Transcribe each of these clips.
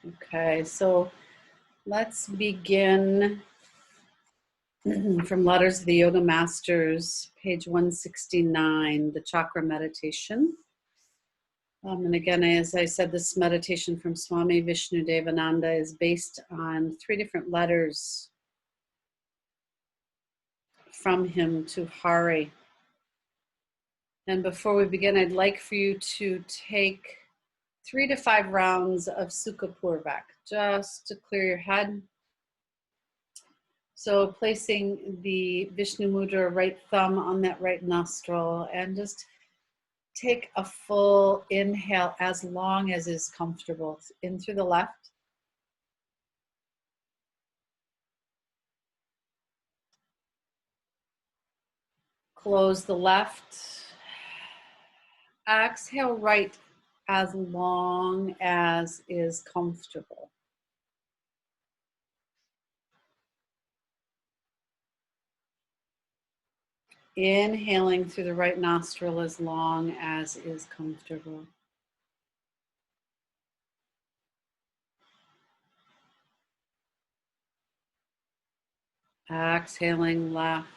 Okay, so let's begin from Letters of the Yoga Masters, page 169, the Chakra Meditation. And again, as I said, this meditation from Swami Vishnudevananda is based on 3 different letters from him to Hari. And before we begin, I'd like for you to take 3 to 5 rounds of Sukha Purvak, just to clear your head. So placing the Vishnu Mudra right thumb on that right nostril and just take a full inhale as long as is comfortable. In through the left. Close the left. Exhale right as long as is comfortable. Inhaling through the right nostril as long as is comfortable. Exhaling left.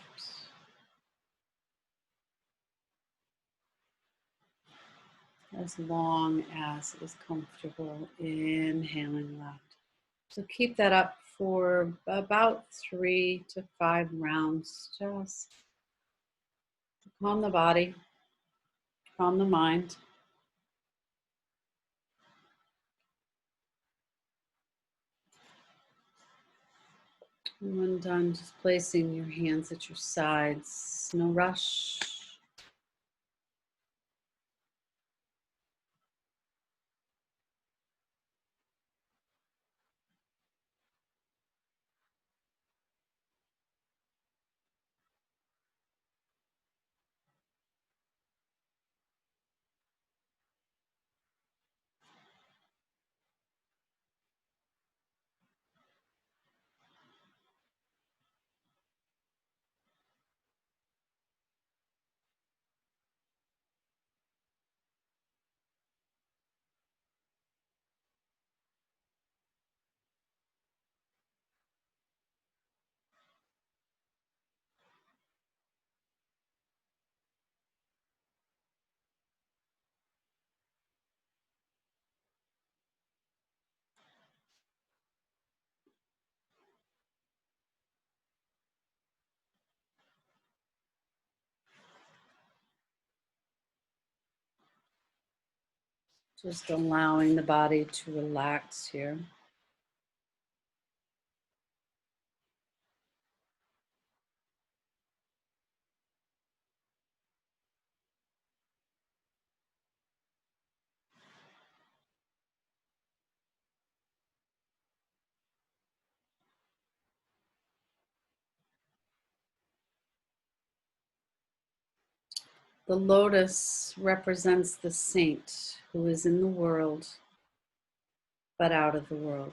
As long as is comfortable. Inhaling left. So keep that up for about 3 to 5 rounds, just to calm the body, calm the mind. And when done, just placing your hands at your sides, no rush. Just allowing the body to relax here. The lotus represents the saint who is in the world, but out of the world.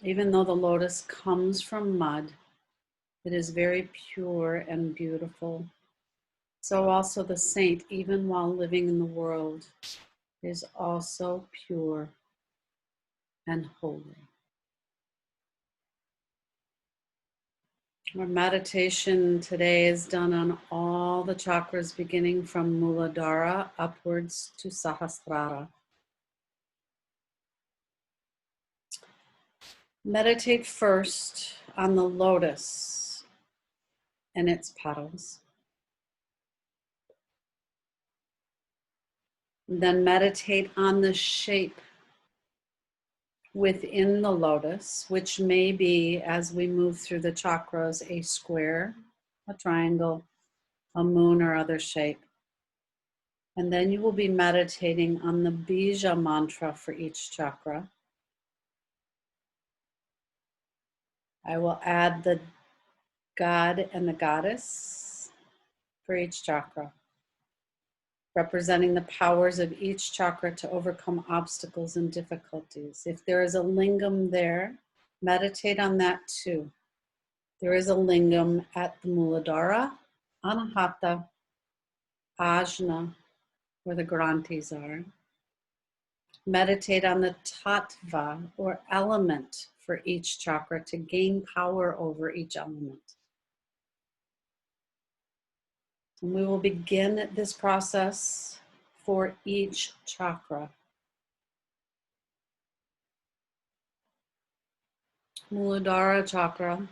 Even though the lotus comes from mud, it is very pure and beautiful. So also the saint, even while living in the world, is also pure and holy. Our meditation today is done on all the chakras beginning from Muladhara upwards to Sahasrara. Meditate first on the lotus and its petals. Then meditate on the shape within the lotus, which may be, as we move through the chakras, a square, a triangle, a moon, or other shape. And then you will be meditating on the bija mantra for each chakra. I will add the god and the goddess for each chakra, representing the powers of each chakra to overcome obstacles and difficulties. If there is a lingam there, meditate on that too. There is a lingam at the Muladhara, Anahata, Ajna, where the Granthis are. Meditate on the tattva or element for each chakra to gain power over each element. And we will begin this process for each chakra. Muladhara chakra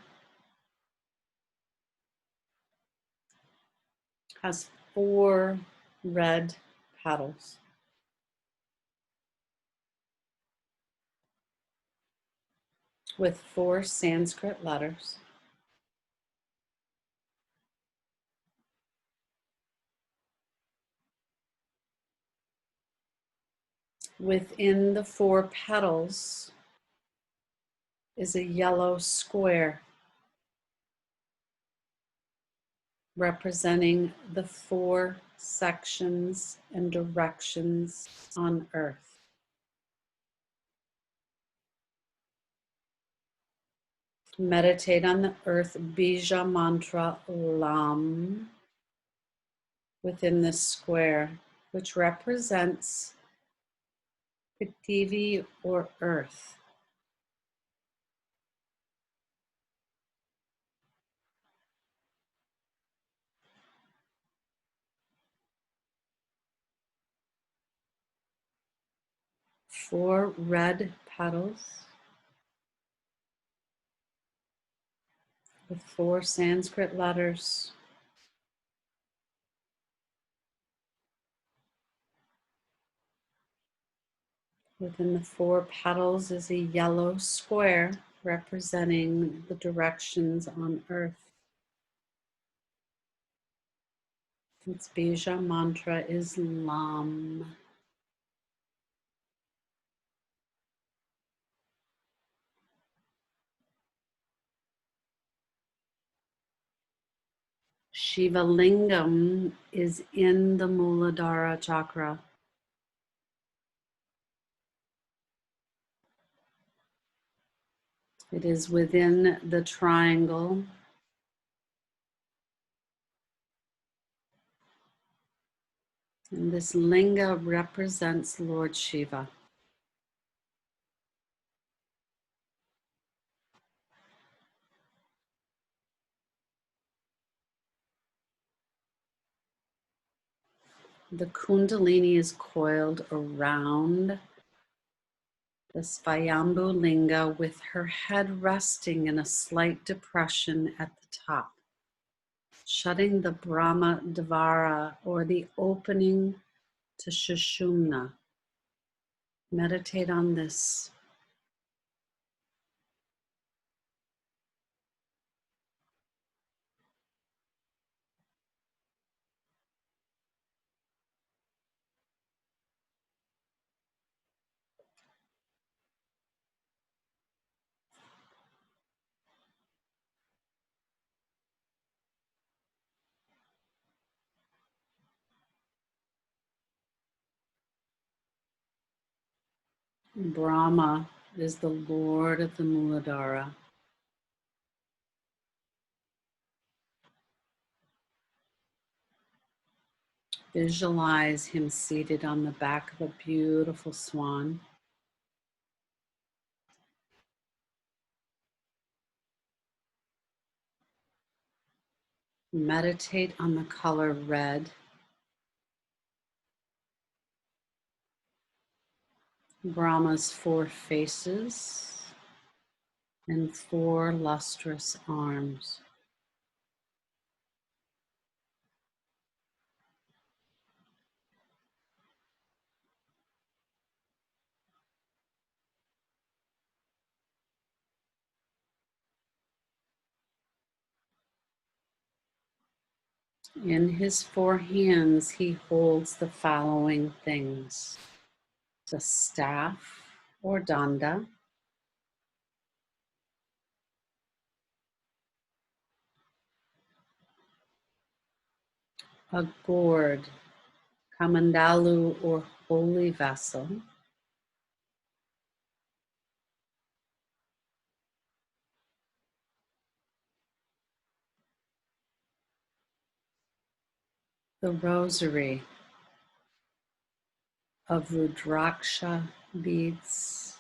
has 4 red petals. With 4 Sanskrit letters. Within the 4 petals is a yellow square representing the 4 sections and directions on earth. Meditate on the earth bija mantra Lam within this square, which represents Prithvi or earth. Four red petals with 4 Sanskrit letters. Within the 4 petals is a yellow square representing the directions on earth. Its bija mantra is Lam. Shiva Lingam is in the Muladhara chakra. It is within the triangle. And this linga represents Lord Shiva. The Kundalini is coiled around the Svayambhu Linga with her head resting in a slight depression at the top, shutting the Brahma Dvara or the opening to Sushumna. Meditate on this. Brahma is the Lord of the Muladhara. Visualize him seated on the back of a beautiful swan. Meditate on the color red. Brahma's 4 faces and 4 lustrous arms. In his 4 hands, he holds the following things: the staff or danda, a gourd, kamandalu or holy vessel, the rosary of Rudraksha beads.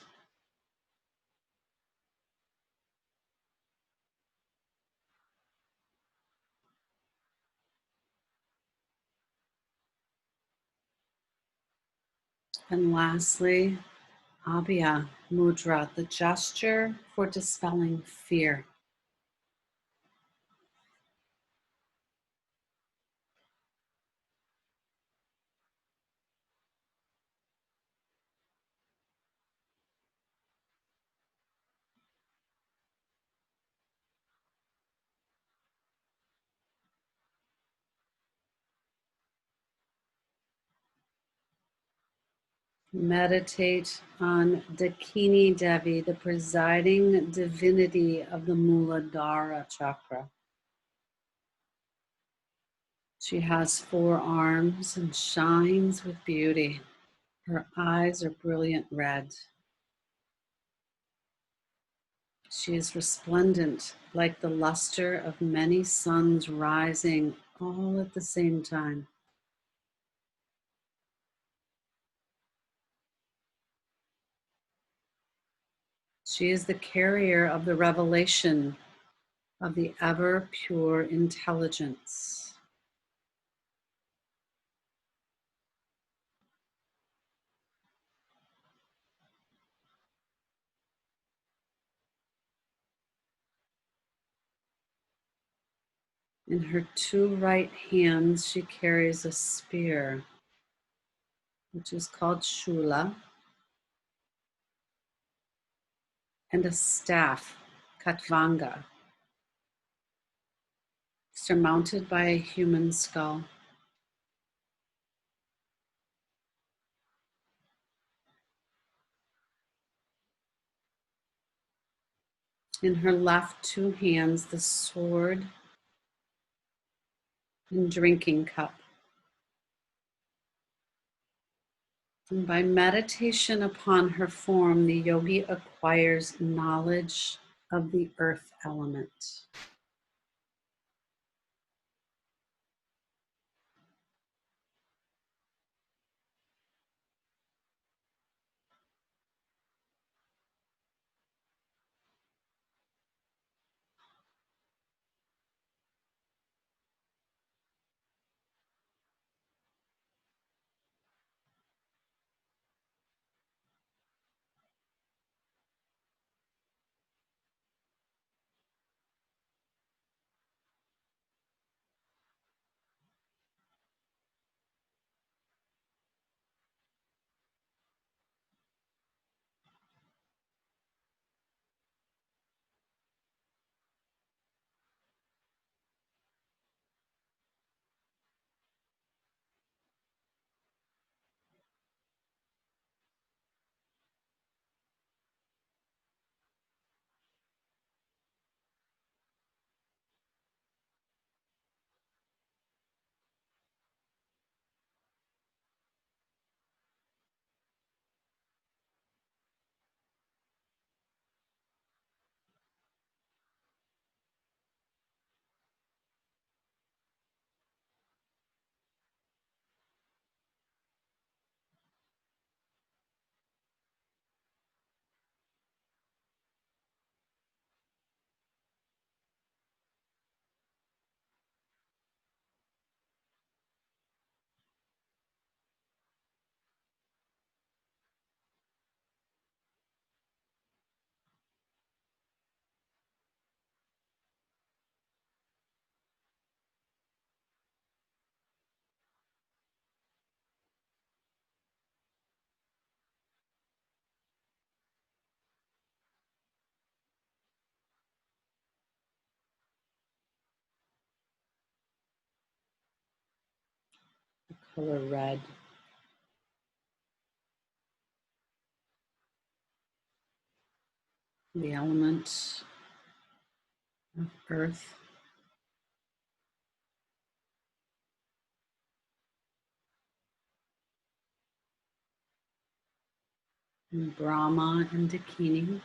And lastly, Abhya Mudra, the gesture for dispelling fear. Meditate on Dakini Devi, the presiding divinity of the Muladhara chakra. She has 4 arms and shines with beauty. Her eyes are brilliant red. She is resplendent like the luster of many suns rising all at the same time. She is the carrier of the revelation of the ever pure intelligence. In her 2 right hands, she carries a spear, which is called Shula, and a staff, Katvanga, surmounted by a human skull. In her left 2 hands, the sword and drinking cup. And by meditation upon her form, the yogi acquires knowledge of the earth element. The color red. The element of earth. And Brahma and Dakini.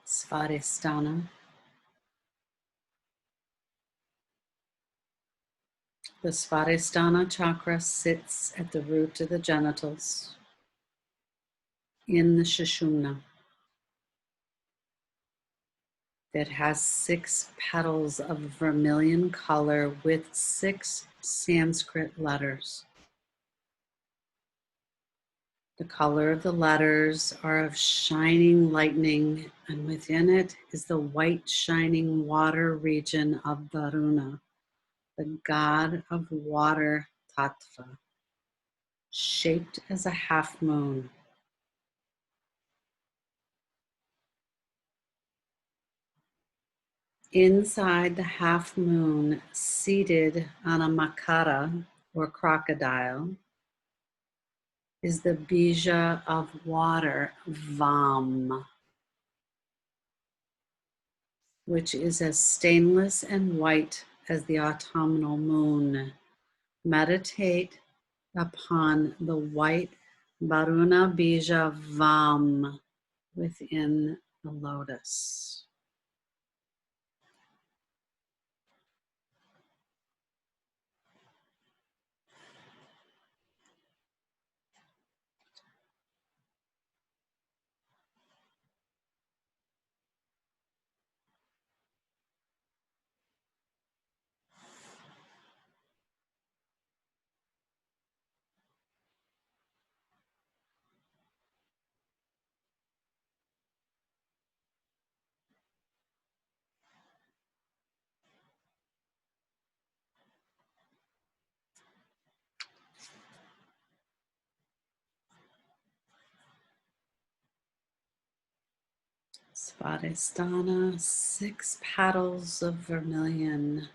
Svadhisthana. The Svadhisthana chakra sits at the root of the genitals in the Sushumna. It has 6 petals of vermilion color with 6 Sanskrit letters. The color of the letters are of shining lightning, and within it is the white shining water region of Varuna, the god of water tattva, shaped as a half moon. Inside the half moon, seated on a makara or crocodile, is the bija of water, Vam, which is as stainless and white as the autumnal moon. Meditate upon the white Varuna bija Vam within the lotus. Svadhisthana, 6 petals of vermilion,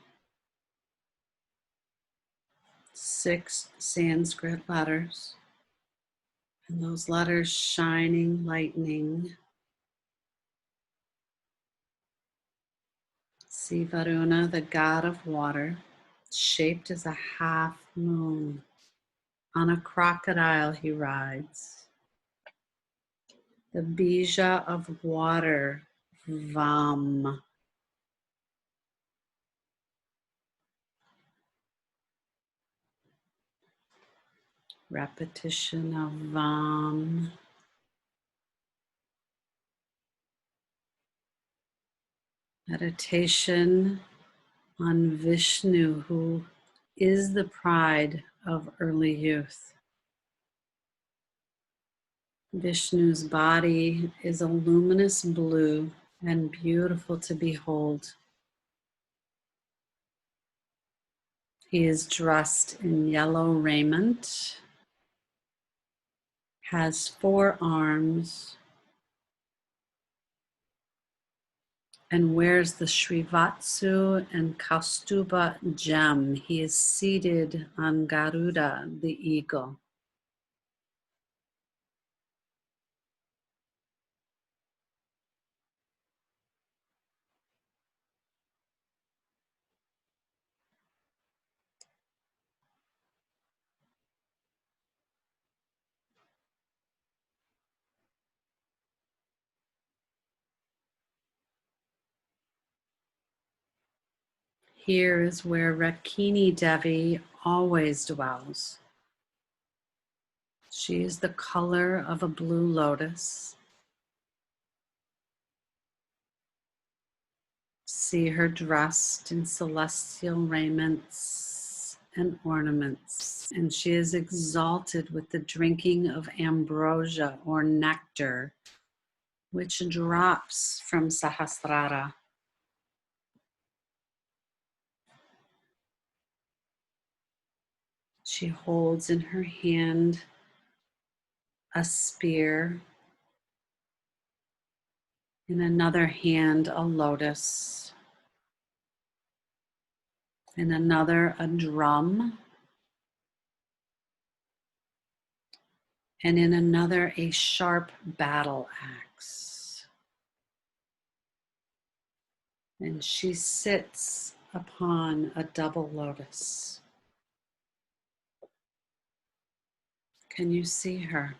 6 Sanskrit letters, and those letters shining lightning. See Varuna, the god of water, shaped as a half moon. On a crocodile he rides. The bija of water, Vam. Repetition of Vam. Meditation on Vishnu, who is the pride of early youth. Vishnu's body is a luminous blue and beautiful to behold. He is dressed in yellow raiment, has 4 arms, and wears the Srivatsu and Kaustuba gem. He is seated on Garuda, the eagle. Here is where Rakini Devi always dwells. She is the color of a blue lotus. See her dressed in celestial raiments and ornaments, and she is exalted with the drinking of ambrosia or nectar, which drops from Sahasrara. She holds in her hand a spear, in another hand a lotus, in another a drum, and in another a sharp battle axe. And she sits upon a double lotus. Can you see her?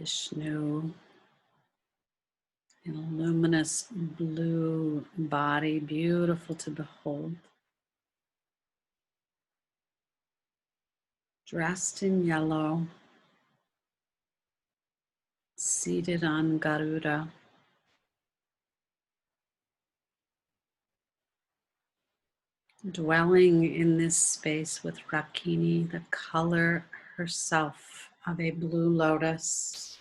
Vishnu, an luminous blue body, beautiful to behold. Dressed in yellow, seated on Garuda. Dwelling in this space with Rakini, the color herself of a blue lotus.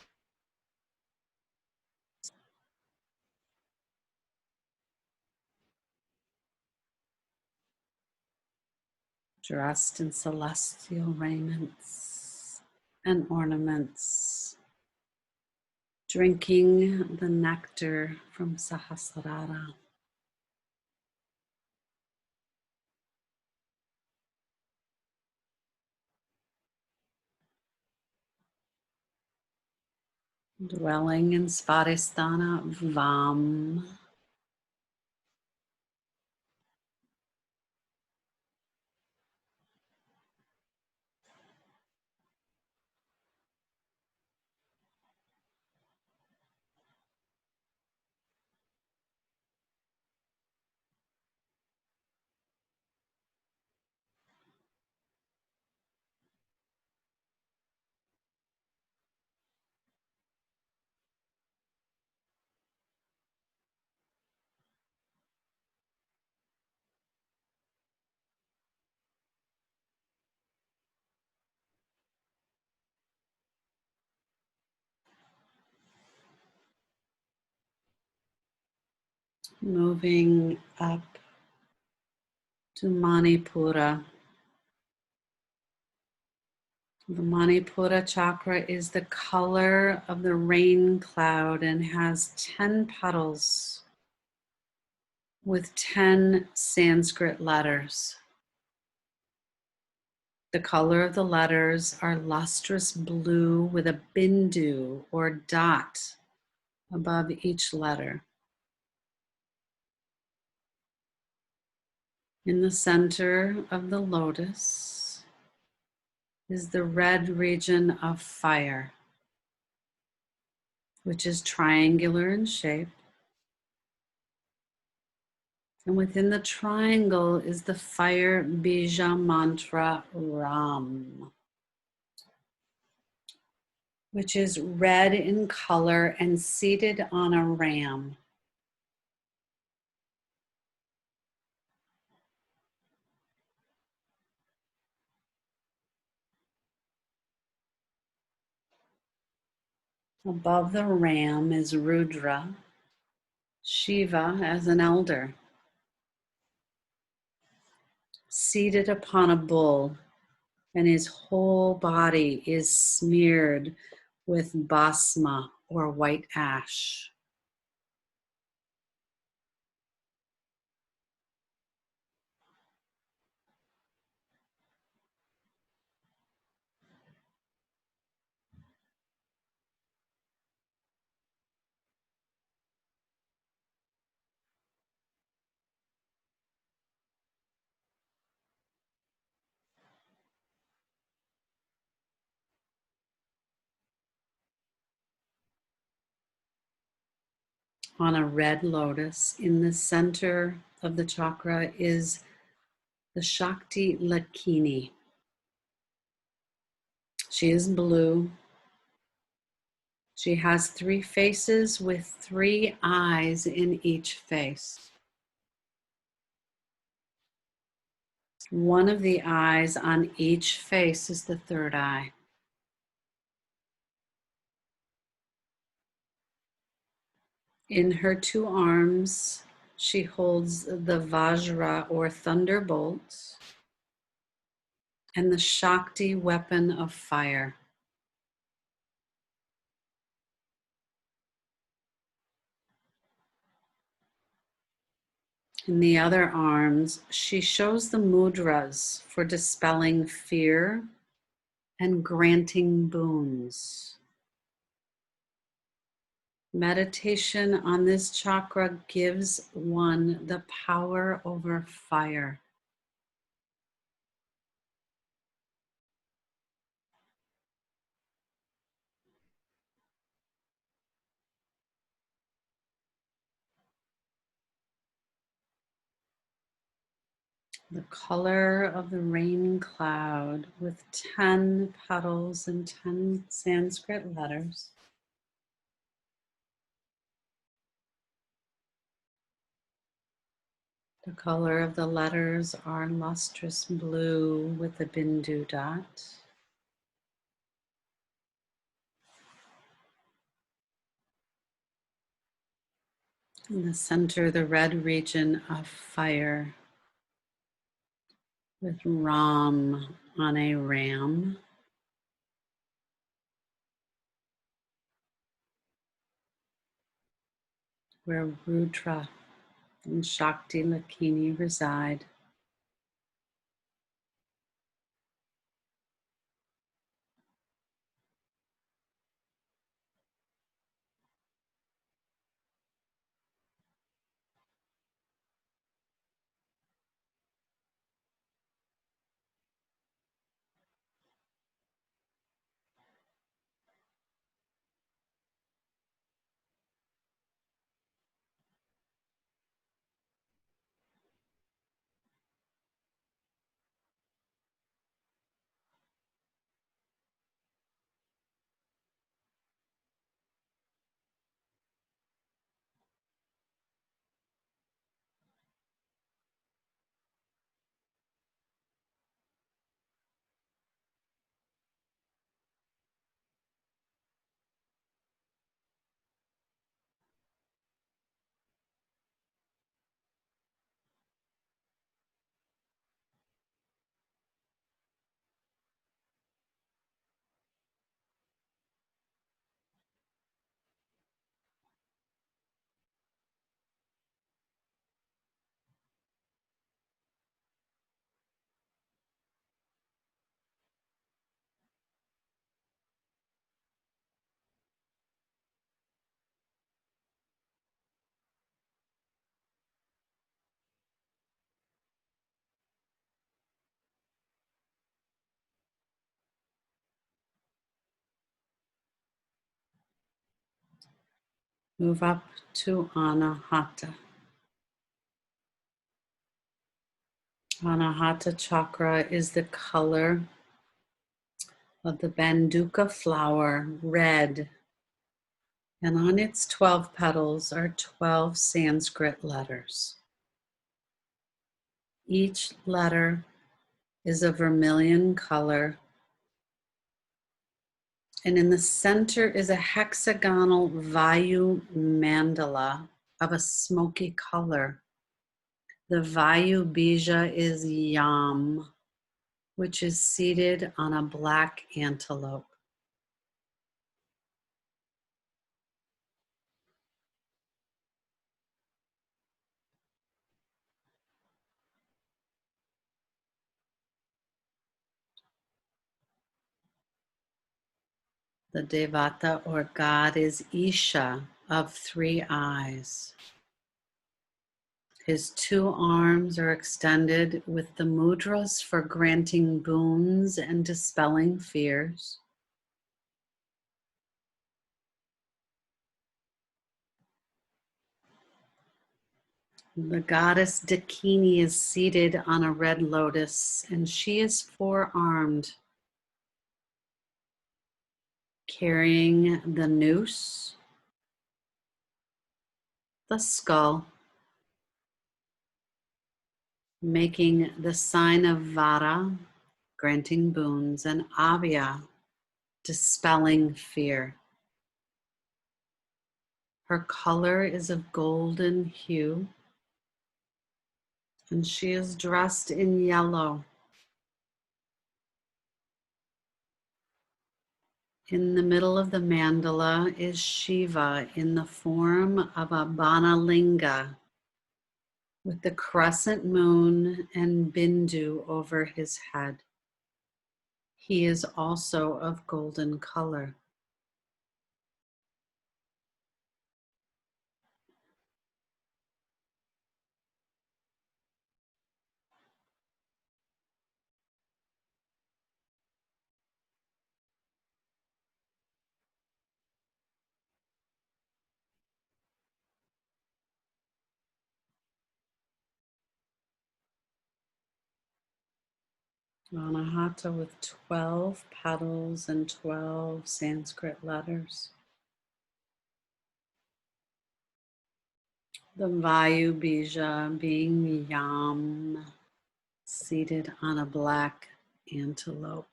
Dressed in celestial raiments and ornaments, drinking the nectar from Sahasrara. Dwelling in Svadhisthana Vam. Moving up to Manipura. The Manipura chakra is the color of the rain cloud and has 10 petals with 10 Sanskrit letters. The color of the letters are lustrous blue with a bindu or dot above each letter. In the center of the lotus is the red region of fire, which is triangular in shape. And within the triangle is the fire bija mantra Ram, which is red in color and seated on a ram. Above the ram is Rudra, Shiva as an elder, seated upon a bull, and his whole body is smeared with bhasma or white ash. On a red lotus in the center of the chakra is the Shakti Lakini. She is blue. She has 3 faces with 3 eyes in each face. One of the eyes on each face is the 3rd eye. In her 2 arms, she holds the Vajra or thunderbolt and the Shakti weapon of fire. In the other arms, she shows the mudras for dispelling fear and granting boons. Meditation on this chakra gives one the power over fire. the color of the rain cloud with 10 petals and 10 Sanskrit letters. The color of the letters are lustrous blue with a bindu dot. In the center, the red region of fire with Ram on a ram. Where Rudra and Shakti Lakini reside. Move up to Anahata. Anahata chakra is the color of the Banduka flower, red. And on its 12 petals are 12 Sanskrit letters. Each letter is a vermilion color. And in the center is a hexagonal Vayu mandala of a smoky color. The Vayu Bija is Yam, which is seated on a black antelope. The Devata or God is Isha of 3 eyes. His 2 arms are extended with the mudras for granting boons and dispelling fears. The goddess Dakini is seated on a red lotus, and she is 4-armed, carrying the noose, the skull, making the sign of Vara, granting boons, and Avya, dispelling fear. Her color is of golden hue, and she is dressed in yellow. In the middle of the mandala is Shiva in the form of a Banalinga with the crescent moon and Bindu over his head. He is also of golden color. Anahata with 12 petals and 12 Sanskrit letters. The Vayu Bija being Yam, seated on a black antelope.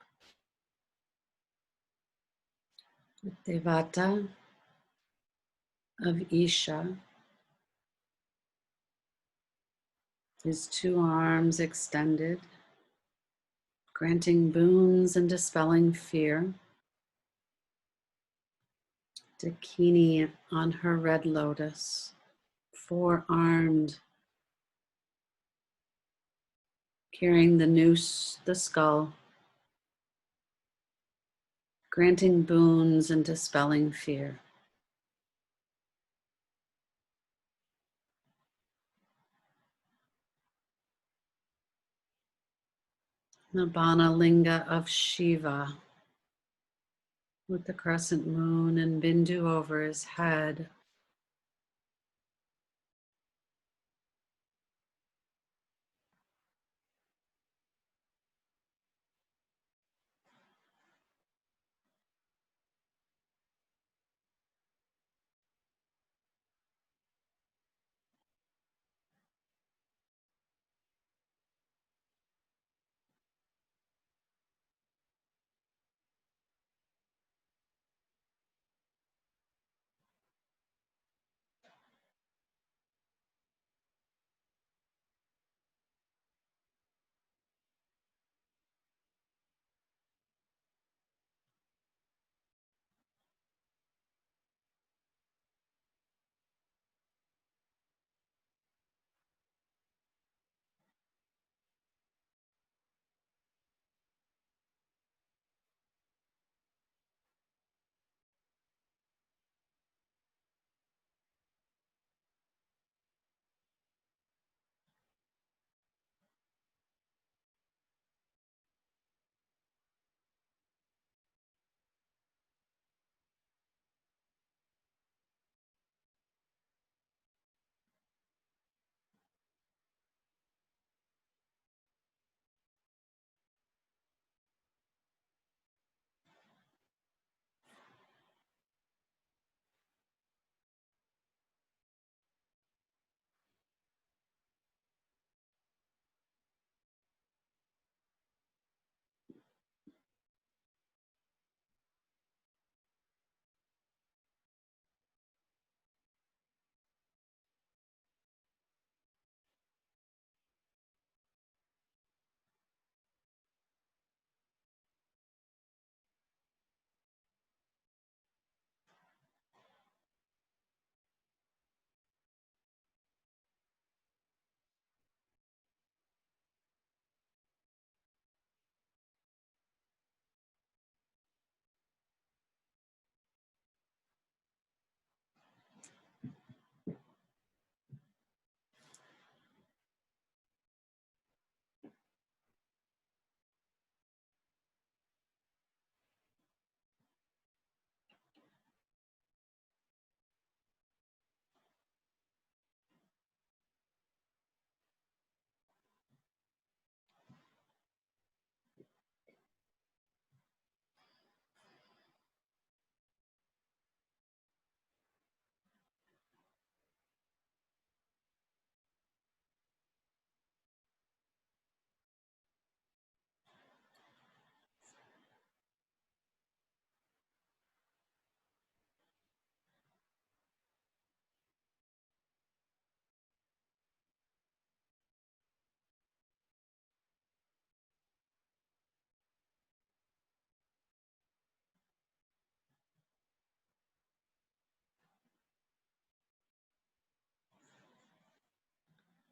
The Devata of Isha, his two arms extended, granting boons and dispelling fear. Dakini on her red lotus, four-armed, carrying the noose, the skull, granting boons and dispelling fear. Nibbana Linga of Shiva, with the crescent moon and Bindu over his head.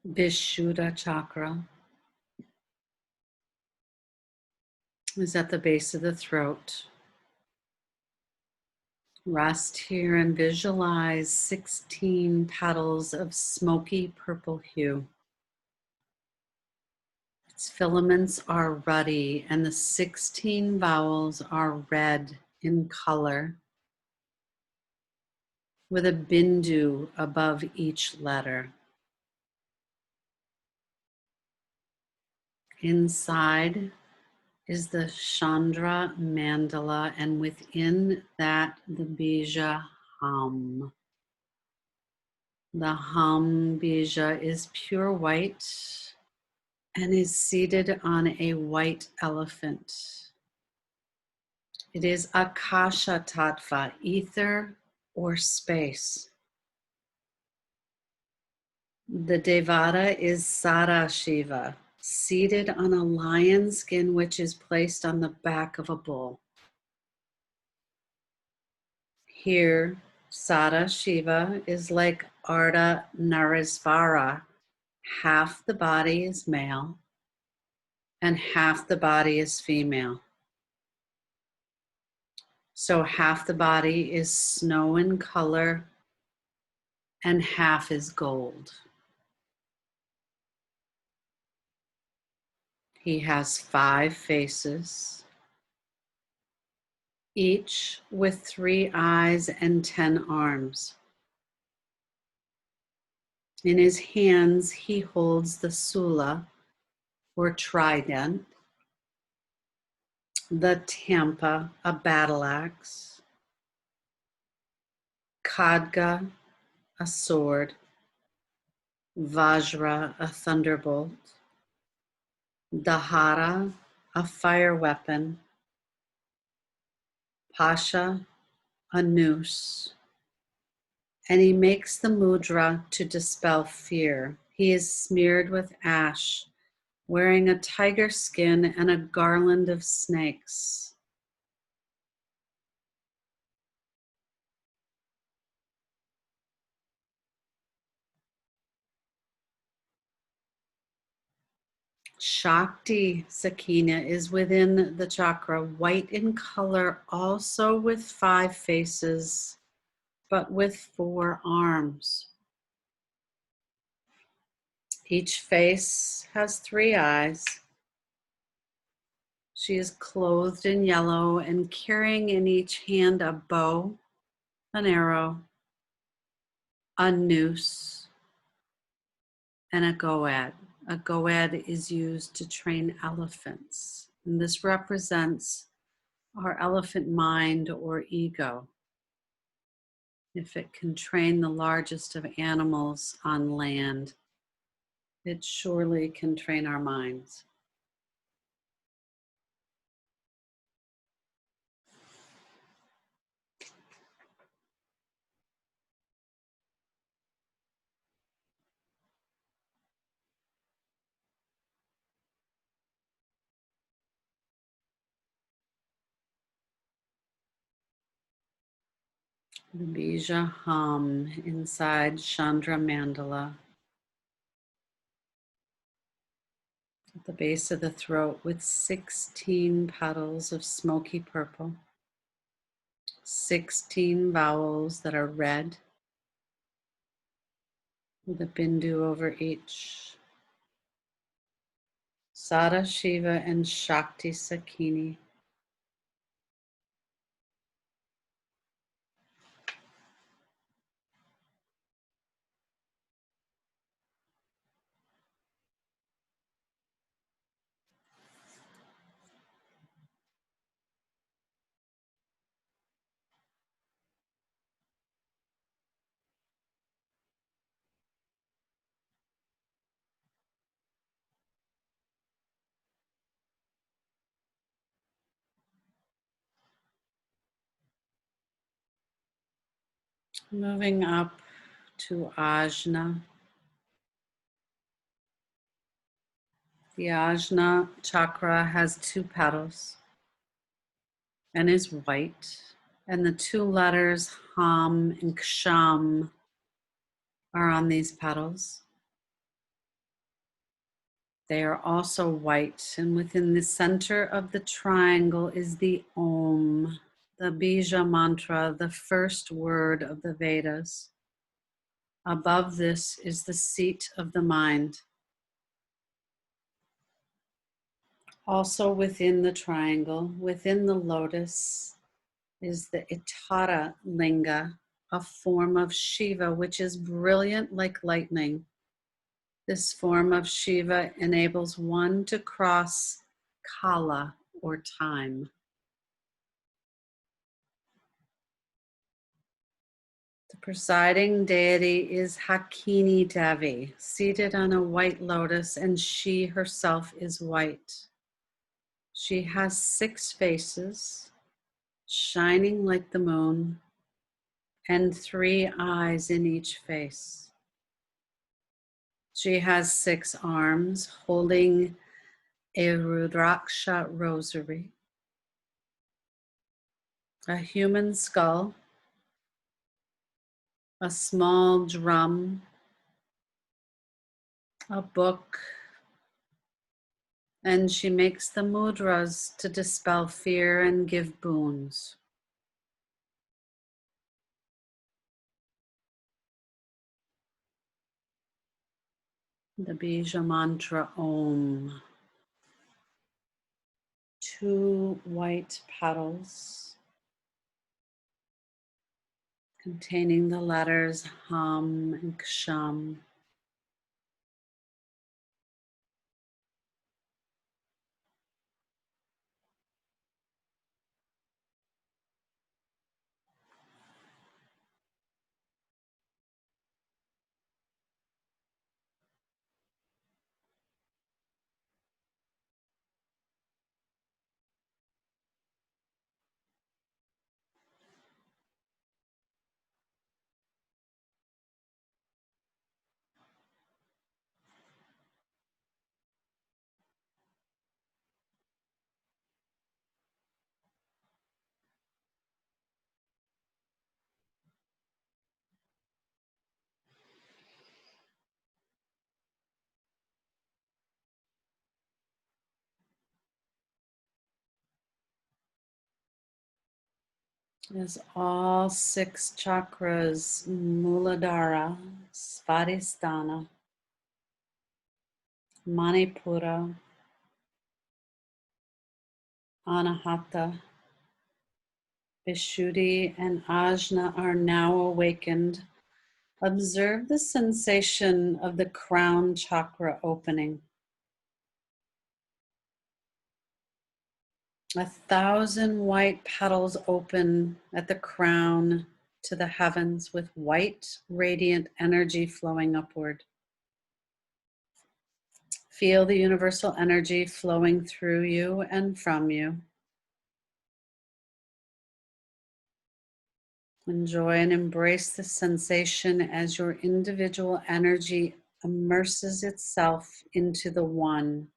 Vishuddha chakra is at the base of the throat. Rest here and visualize 16 petals of smoky purple hue. Its filaments are ruddy and the 16 vowels are red in color, with a bindu above each letter. Inside is the Chandra Mandala, and within that, the Bija Hum. The Hum Bija is pure white and is seated on a white elephant. It is Akasha Tattva, ether or space. The Devata is Sadashiva, seated on a lion skin which is placed on the back of a bull. Here, Sadashiva is like Ardha Narisvara. Half the body is male and half the body is female. So half the body is snow in color and half is gold. He has 5 faces, each with 3 eyes and 10 arms. In his hands, he holds the Sula, or trident, the Tampa, a battle axe, Khadga, a sword, Vajra, a thunderbolt, Dahara, a fire weapon, Pasha, a noose, and he makes the mudra to dispel fear. He is smeared with ash, wearing a tiger skin and a garland of snakes. Shakti Sakina is within the chakra, white in color, also with 5 faces, but with 4 arms. Each face has 3 eyes. She is clothed in yellow and carrying in each hand a bow, an arrow, a noose, and a goad. A goad is used to train elephants, and this represents our elephant mind or ego. If it can train the largest of animals on land, it surely can train our minds. The Bija Hum inside Chandra Mandala, at the base of the throat, with 16 petals of smoky purple, 16 vowels that are red, with a bindu over each. Sada Shiva and Shakti Sakini. Moving up to Ajna. The Ajna chakra has 2 petals and is white, and the 2 letters Ham and Ksham are on these petals. They are also white, and within the center of the triangle is the Om, the Bija mantra, the first word of the Vedas. Above this is the seat of the mind. Also within the triangle, within the lotus, is the Itara Linga, a form of Shiva which is brilliant like lightning. This form of Shiva enables one to cross Kala, or time. The presiding deity is Hakini Devi, seated on a white lotus, and she herself is white. She has 6 faces, shining like the moon, and 3 eyes in each face. She has 6 arms, holding a Rudraksha rosary, a human skull, a small drum, a book, and she makes the mudras to dispel fear and give boons. The Bija mantra Om. 2 white petals containing the letters Ham and Ksham. As all 6 chakras, Muladhara, Svadhisthana, Manipura, Anahata, Vishuddhi, and Ajna are now awakened. Observe the sensation of the crown chakra opening. 1,000 white petals open at the crown to the heavens with white, radiant energy flowing upward. Feel the universal energy flowing through you and from you. Enjoy and embrace the sensation as your individual energy immerses itself into the one,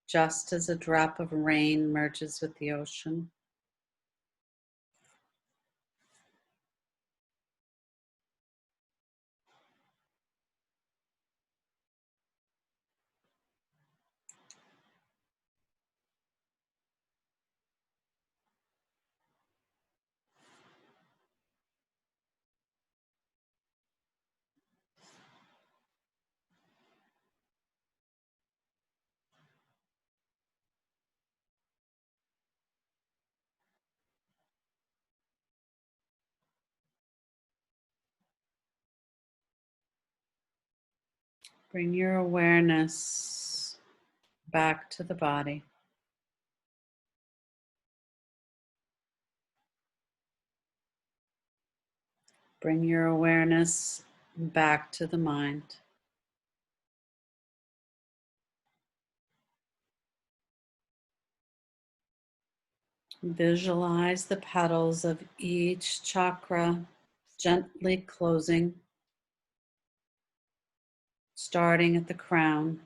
just as a drop of rain merges with the ocean. Bring your awareness back to the body. Bring your awareness back to the mind. Visualize the petals of each chakra gently closing, starting at the crown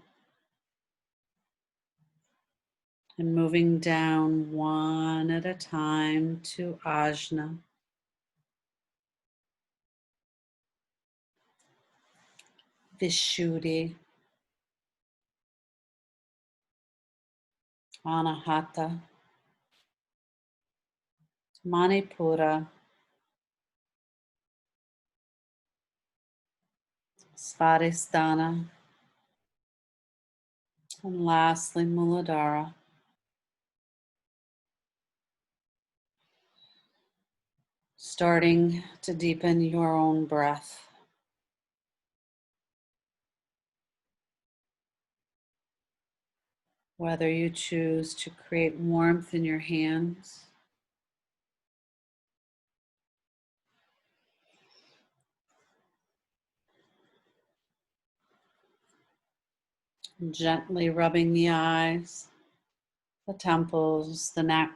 and moving down one at a time to Ajna, Vishuddhi, Anahata, Manipura, Svadhisthana, and lastly Muladhara. Starting to deepen your own breath. Whether you choose to create warmth in your hands, gently rubbing the eyes, the temples, the neck.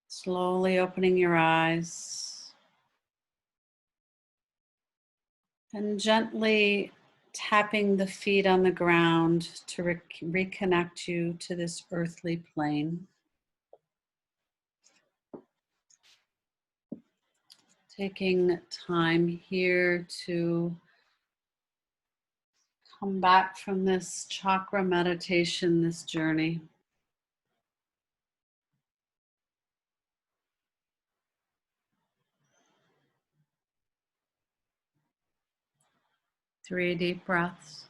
Slowly opening your eyes and gently tapping the feet on the ground to reconnect you to this earthly plane. Taking time here to come back from this chakra meditation, this journey. 3 deep breaths.